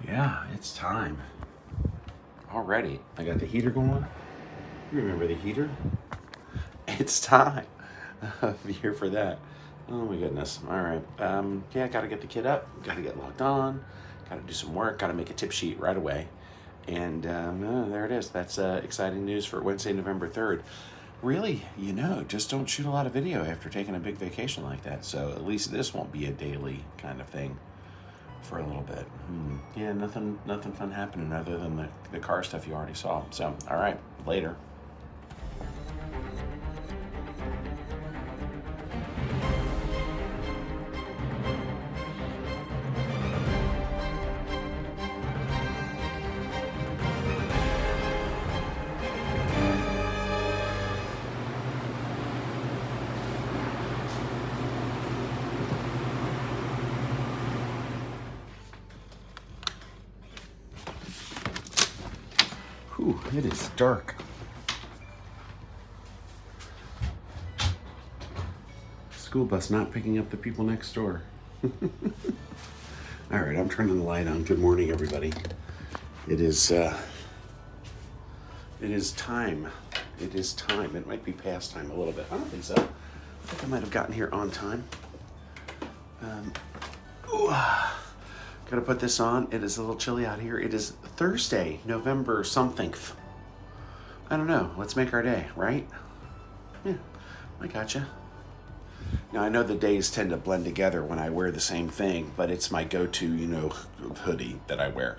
Yeah, it's time. Already. I got the heater going. You remember the heater? It's time. I'll be here for that. Oh my goodness. All right. Yeah, got to get the kid up. Got to get logged on. Got to do some work. Got to make a tip sheet right away. And there it is. That's exciting news for Wednesday, November 3rd. Really, just don't shoot a lot of video after taking a big vacation like that. So at least this won't be a daily kind of thing for a little bit. Yeah, nothing fun happening other than the car stuff you already saw. So, all right, later. Whew, it is dark. School bus not picking up the people next door. All right, I'm turning the light on. Good morning, everybody. It is time. It is time. It might be past time a little bit. I don't think so. I think I might have gotten here on time. Gotta put this on. It is a little chilly out here. It is Thursday, November something. I don't know. Let's make our day, right? Yeah, I gotcha. Now, I know the days tend to blend together when I wear the same thing, but it's my go-to, hoodie that I wear.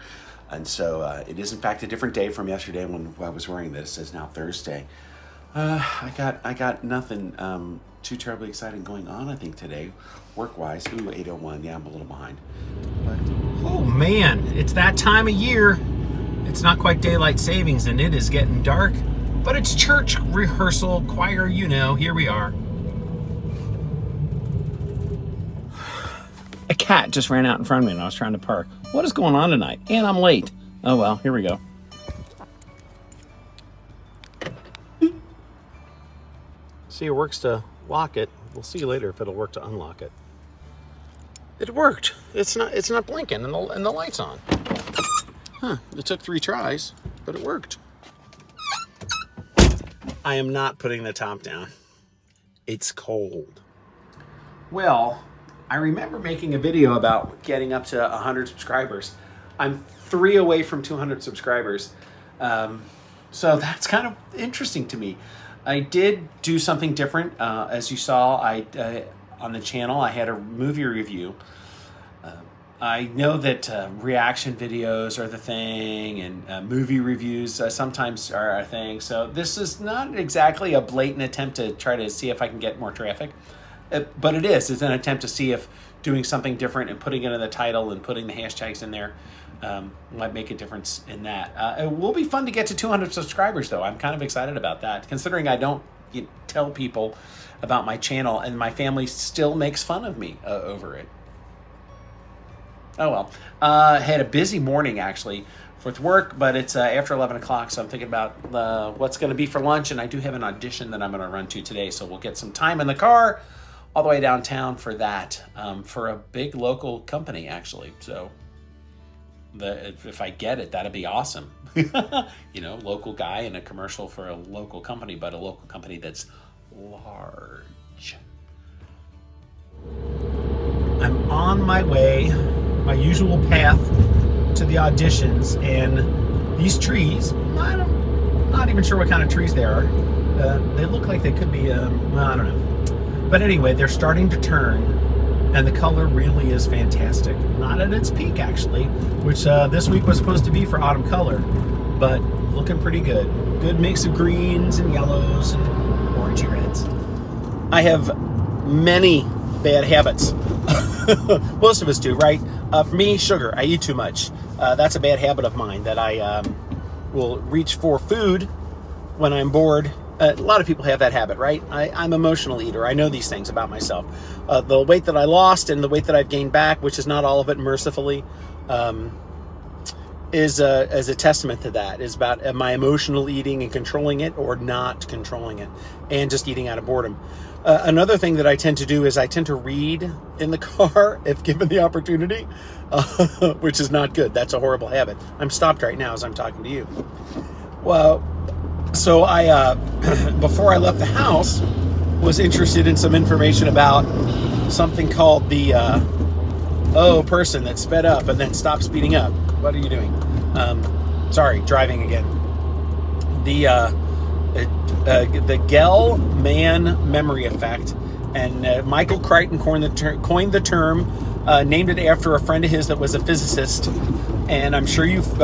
And so it is, in fact, a different day from yesterday when I was wearing this. It's now Thursday. I got nothing too terribly exciting going on, I think, today, work-wise. Ooh, 8:01. Yeah, I'm a little behind. But oh, man, it's that time of year. It's not quite daylight savings, and it is getting dark. But it's church rehearsal, choir, here we are. A cat just ran out in front of me when I was trying to park. What is going on tonight? And I'm late. Oh, well, here we go. See, it works to lock it. We'll see later if it'll work to unlock it. It worked. It's not blinking and the light's on. Huh, it took 3 tries, but it worked. I am not putting the top down. It's cold. Well, I remember making a video about getting up to 100 subscribers. I'm 3 away from 200 subscribers. So that's kind of interesting to me. I did do something different. As you saw, on the channel, I had a movie review. I know that reaction videos are the thing, and movie reviews sometimes are a thing. So this is not exactly a blatant attempt to try to see if I can get more traffic. But it is. It's an attempt to see if doing something different and putting it in the title and putting the hashtags in there might make a difference in that. It will be fun to get to 200 subscribers, though. I'm kind of excited about that, considering I don't tell people about my channel, and my family still makes fun of me over it. Oh, well. I had a busy morning, actually, with work, but it's after 11 o'clock, so I'm thinking about what's going to be for lunch, and I do have an audition that I'm going to run to today, so we'll get some time in the car all the way downtown for that, for a big local company, actually. So if I get it, that'd be awesome. Local guy in a commercial for a local company, but a local company that's large. I'm on my way, my usual path to the auditions, and these trees, I'm not even sure what kind of trees they are. They look like they could be, I don't know. But anyway, they're starting to turn, and the color really is fantastic. Not at its peak, actually, which this week was supposed to be for autumn color, but looking pretty good. Good mix of greens and yellows and orangey reds. I have many bad habits. Most of us do, right? For me, sugar. I eat too much. That's a bad habit of mine, that I will reach for food when I'm bored. A lot of people have that habit, right? I'm an emotional eater. I know these things about myself. The weight that I lost and the weight that I've gained back, which is not all of it, mercifully, is a testament to that. Is about my emotional eating and controlling it or not controlling it, and just eating out of boredom. Another thing that I tend to do is I tend to read in the car if given the opportunity, which is not good. That's a horrible habit. I'm stopped right now as I'm talking to you. Well, so I before I left the house was interested in some information about something called the person that sped up and then stopped speeding up. What are you doing? Sorry, driving again. The Gell-Mann memory effect, and Michael Crichton coined the term, named it after a friend of his that was a physicist, and I'm sure you've,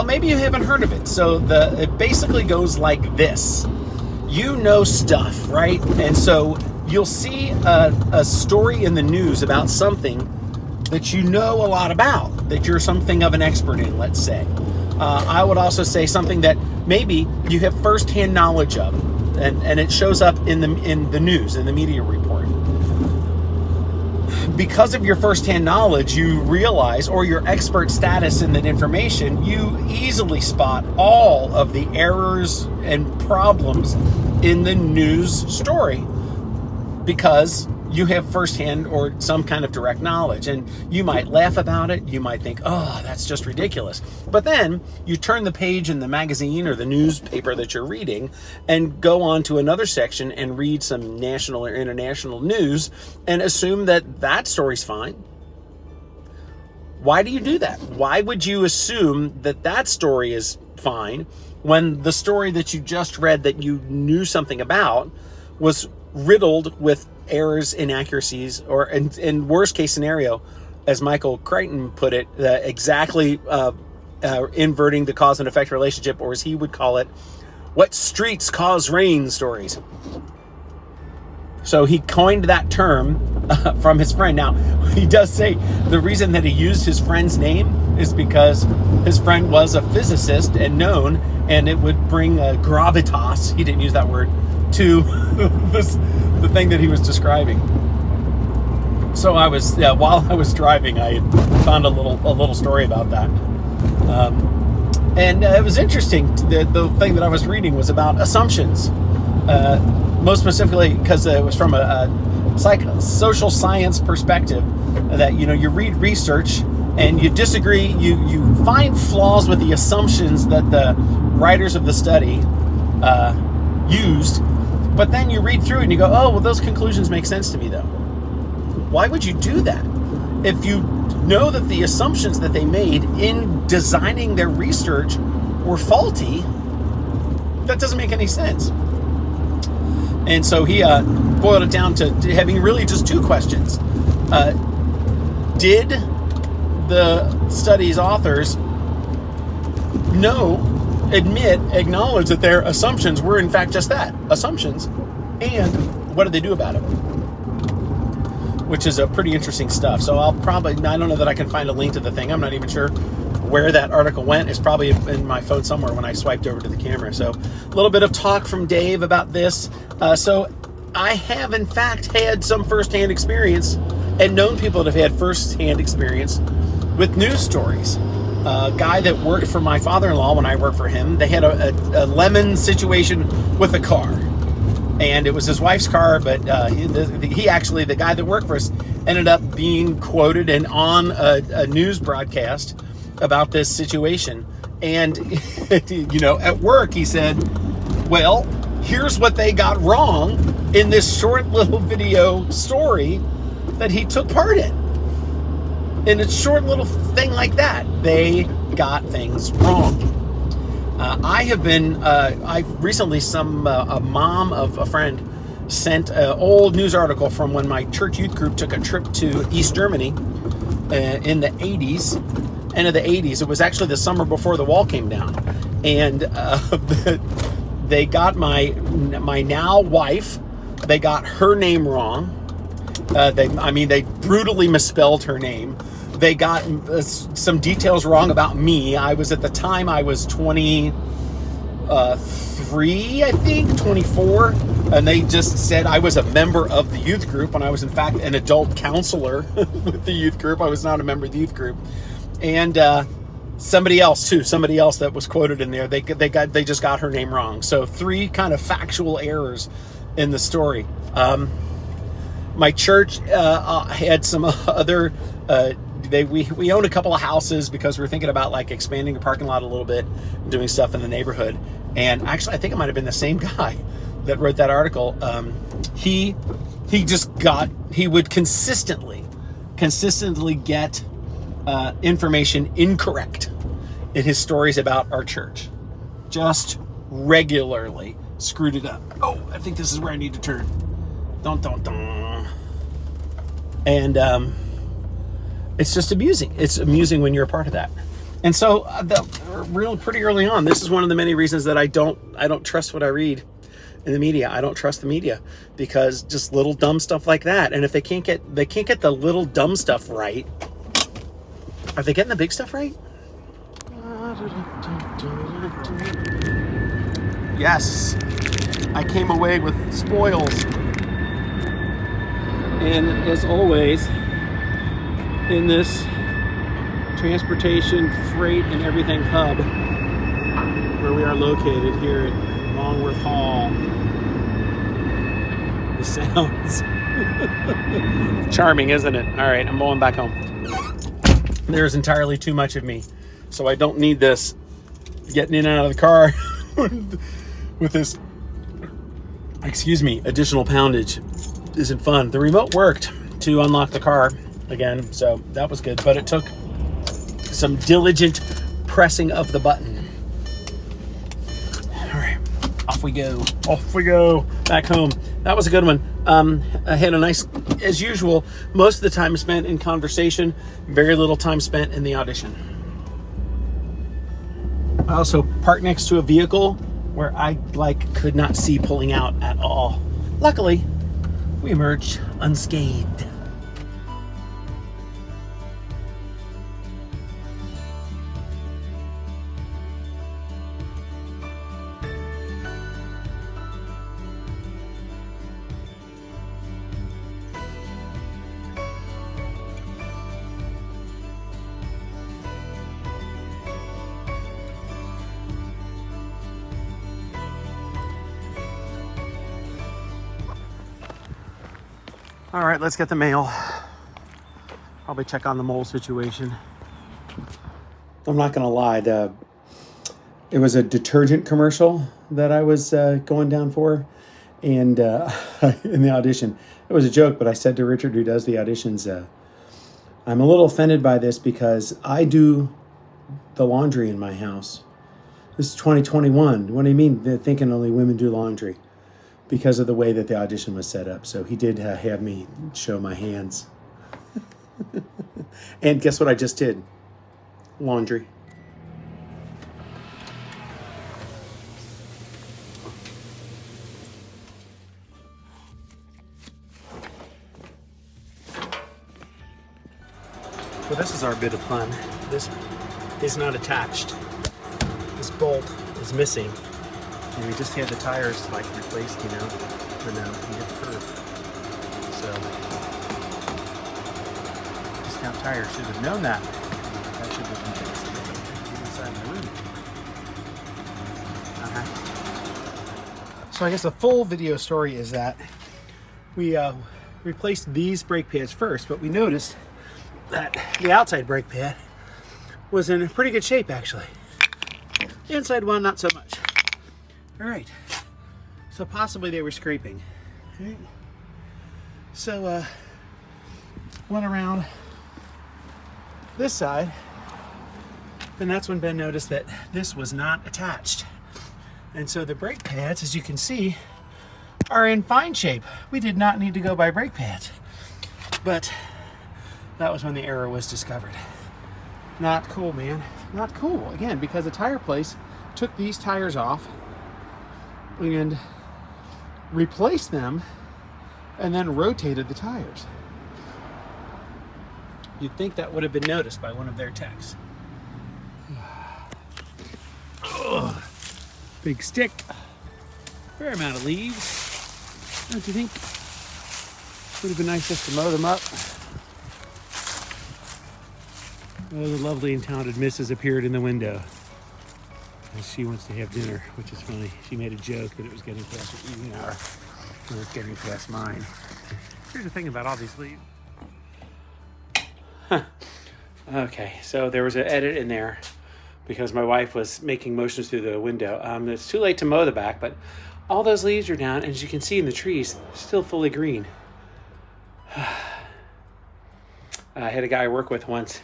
maybe you haven't heard of it. So it basically goes like this. You know stuff, right? And so you'll see a story in the news about something that you know a lot about, that you're something of an expert in, let's say. I would also say something that maybe you have firsthand knowledge of, and it shows up in the news, in the media report. Because of your firsthand knowledge, you realize, or your expert status in that information, you easily spot all of the errors and problems in the news story because you have firsthand or some kind of direct knowledge. And you might laugh about it. You might think, oh, that's just ridiculous. But then you turn the page in the magazine or the newspaper that you're reading and go on to another section and read some national or international news and assume that that story's fine. Why do you do that? Why would you assume that that story is fine when the story that you just read that you knew something about was riddled with errors, inaccuracies, or in worst case scenario, as Michael Crichton put it, exactly inverting the cause and effect relationship, or as he would call it, what streets cause rain stories. So he coined that term from his friend. Now, he does say the reason that he used his friend's name is because his friend was a physicist and known, and it would bring gravitas, he didn't use that word, to the thing that he was describing. So I was, while I was driving, I found a little story about that. And it was interesting. The thing that I was reading was about assumptions. Most specifically because it was from a social science perspective, that, you read research and you disagree, you find flaws with the assumptions that the writers of the study used, but then you read through it and you go, oh, well, those conclusions make sense to me, though. Why would you do that? If you know that the assumptions that they made in designing their research were faulty, that doesn't make any sense. And so he boiled it down to having really just two questions. Did the study's authors acknowledge that their assumptions were in fact just that, assumptions, and what did they do about it? Which is a pretty interesting stuff. So I don't know that I can find a link to the thing. I'm not even sure where that article went. It's probably in my phone somewhere when I swiped over to the camera. So a little bit of talk from Dave about this. So I have in fact had some firsthand experience and known people that have had firsthand experience with news stories. A guy that worked for my father-in-law when I worked for him, they had a lemon situation with a car. And it was his wife's car, but he actually, the guy that worked for us, ended up being quoted and on a news broadcast about this situation. And, at work, he said, well, here's what they got wrong in this short little video story that he took part in. In a short little thing like that, they got things wrong. I've recently, a mom of a friend sent an old news article from when my church youth group took a trip to East Germany in the 80s, end of the 80s. It was actually the summer before the wall came down. And they got my now wife, they got her name wrong. They brutally misspelled her name. They got some details wrong about me. At the time, I was 23, I think, 24. And they just said I was a member of the youth group when I was, in fact, an adult counselor with the youth group. I was not a member of the youth group. And somebody else that was quoted in there. They just got her name wrong. So 3 kind of factual errors in the story. My church had some other. We own a couple of houses because we're thinking about like expanding the parking lot a little bit, and doing stuff in the neighborhood. And actually, I think it might have been the same guy that wrote that article. He would consistently get information incorrect in his stories about our church. Just regularly screwed it up. Oh, I think this is where I need to turn. Dun, dun, dun. And it's just amusing. It's amusing when you're a part of that. And so, pretty early on, this is one of the many reasons that I don't trust what I read in the media. I don't trust the media because just little dumb stuff like that. And if they can't get the little dumb stuff right, are they getting the big stuff right? Yes, I came away with spoils. And as always, in this transportation, freight, and everything hub where we are located here at Longworth Hall, the sounds. Charming, isn't it? All right, I'm going back home. There's entirely too much of me, so I don't need this getting in and out of the car with this, additional poundage. Isn't fun. The remote worked to unlock the car again, so that was good, but it took some diligent pressing of the button. All right, off we go back home. That was a good one. I had a nice, as usual, most of the time spent in conversation, very little time spent in the audition. I also parked next to a vehicle where I could not see pulling out at all. Luckily, we emerged unscathed. All right, let's get the mail. Probably check on the mole situation. I'm not gonna lie, it was a detergent commercial that I was going down for, and in the audition. It was a joke, but I said to Richard, who does the auditions, I'm a little offended by this because I do the laundry in my house. This is 2021. What do you mean they're thinking only women do laundry? Because of the way that the audition was set up. So he did have me show my hands. And guess what I just did? Laundry. Well, this is our bit of fun. This is not attached. This bolt is missing. And we just had the tires replaced, for the curb. So, discount tires should have known that. That should have been fixed inside the room. Okay. So I guess the full video story is that we replaced these brake pads first, but we noticed that the outside brake pad was in pretty good shape, actually. The inside one, not so much. All right, so possibly they were scraping. All right. So went around this side, and that's when Ben noticed that this was not attached. And so the brake pads, as you can see, are in fine shape. We did not need to go buy brake pads, but that was when the error was discovered. Not cool, man. Not cool. Again, because the tire place took these tires off and replaced them and then rotated the tires. You'd think that would have been noticed by one of their techs. Ugh. Big stick. Fair amount of leaves. Don't you think? Would have been nice just to mow them up. Oh, the lovely and talented Mrs. appeared in the window. And she wants to have dinner, which is funny. She made a joke that it was getting past her evening hour. And it's getting past mine. Here's the thing about all these leaves. Huh. Okay, so there was an edit in there because my wife was making motions through the window. It's too late to mow the back, but all those leaves are down, and as you can see in the trees, still fully green. I had a guy I work with once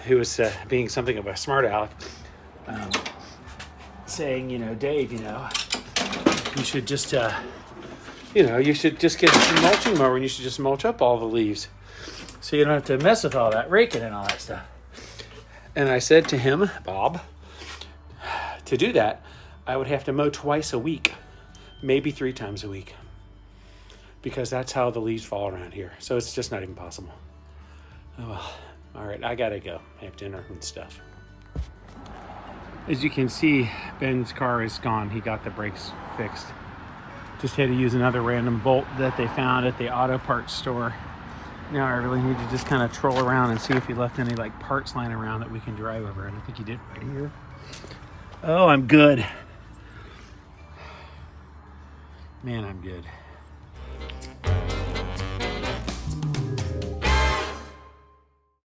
who was being something of a smart aleck, saying, Dave, you should just, you should just get a mulching mower and you should just mulch up all the leaves so you don't have to mess with all that raking and all that stuff. And I said to him, Bob, to do that, I would have to mow twice a week, maybe 3 times a week, because that's how the leaves fall around here. So it's just not even possible. Oh, well. All right, I gotta go have dinner and stuff. As you can see, Ben's car is gone. He got the brakes fixed. Just had to use another random bolt that they found at the auto parts store. Now I really need to just kind of troll around and see if he left any parts lying around that we can drive over. And I think he did right here. Oh, I'm good. Man, I'm good.